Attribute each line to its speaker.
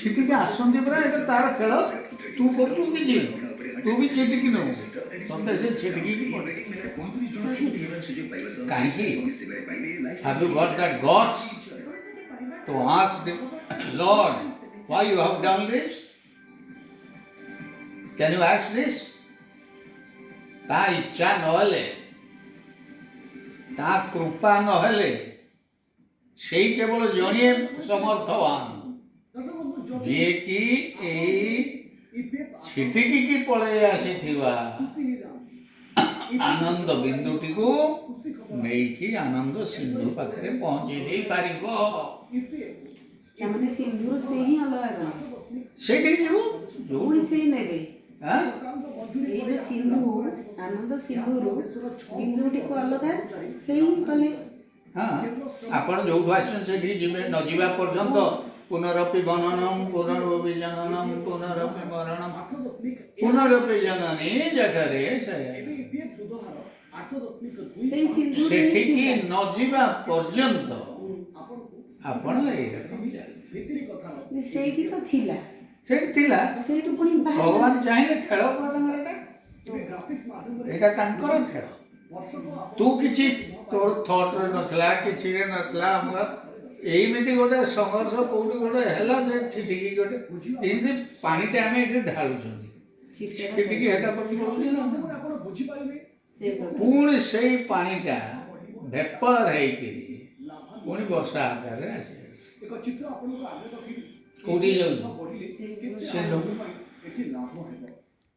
Speaker 1: ଛିଟିକି ଆସନ୍ତି ପରା, ଏଇଟା ତାର ଖେଳ। ତୁ କରୁଛୁ କିଛି, ତୁ ବି ଛିଟିକି ନେବୁ, ତତେ ସେ ଛିଟିକିକି ପଡ଼େ। କାହିଁକି? Have you got that guts to ask the Lord why you have done this? Can you ask this? ତା ଇଚ୍ଛା ନହେଲେ, ତା କୃପା ନହେଲେ, ସେଇ କେବଳ ଜଣିଏ ସମର୍ଥବାନ, ଯିଏକି ଏଇ ଛିଟିକିକି ପଳେଇ ଆସିଥିବା ଆନନ୍ଦ ବିନ୍ଦୁଟିକୁ ନେଇକି ଆନନ୍ଦ ସିନ୍ଧୁ ପାଖରେ ପହଞ୍ଚେଇ ଦେଇ ପାରିବ।
Speaker 2: ସିନ୍ଧୁରୁ ସେ ହିଁ ଅଲଗା କଣ?
Speaker 1: ସେଇଠିକି ଯିବୁ,
Speaker 2: ଯୋଉଠି ସେ ନେବେ। ଏଇ ଯୋଉ ସିନ୍ଧୁ, ଆନନ୍ଦ ସିନ୍ଧୁରୁ ବିନ୍ଦୁଟିକୁ ଅଲଗା ସେଇ କଲେ।
Speaker 1: ହଁ, ଆପଣ ଯୋଉଠୁ ଆସିଛନ୍ତି ସେଠିକି ଯିବେ। ନ ଯିବା ପର୍ଯ୍ୟନ୍ତ ପୁନରପି ବନନମ୍ ପୁନରପି ଜନନମ୍ ପୁନରପି ମରଣମ୍ ପୁନରପି ଜନନୀ ଯେଠାରେ ସେଠିକି ନ ଯିବା ପର୍ଯ୍ୟନ୍ତ ଆପଣ ଏଇରକମ
Speaker 2: ସେଇଠି ତ ଥିଲା,
Speaker 1: ସେଇଠି ଥିଲା।
Speaker 2: ସେଇଠୁ ପୁଣି
Speaker 1: ଭଗବାନ ଚାହିଁଲେ ଖେଳ ପୁରା ତାଙ୍କର, ଏଇଟା ତାଙ୍କର ଖେଳ। ତୁ କିଛି ତୋର ଥଟ୍ରେ ନଥିଲା, କିଛିରେ ନଥିଲା। ଆମର ଏଇମିତି ଗୋଟେ ସଂଘର୍ଷ କୋଉଠି ଗୋଟେ ହେଲା ଯେ ଛିଟିକି ଗୋଟେ ଯେମିତି ପାଣିଟା ଆମେ ଏଠି ଢାଳୁଛନ୍ତି, ଛିଟିକି ହେଟା ପ୍ରତି ପଡ଼ୁଛି ନା। ପୁଣି ସେଇ ପାଣିଟା ଭେପର ହେଇକିରି ପୁଣି ବର୍ଷା ଆକାରରେ ଆସେ। କୋଉଠି ଯାଉଛି?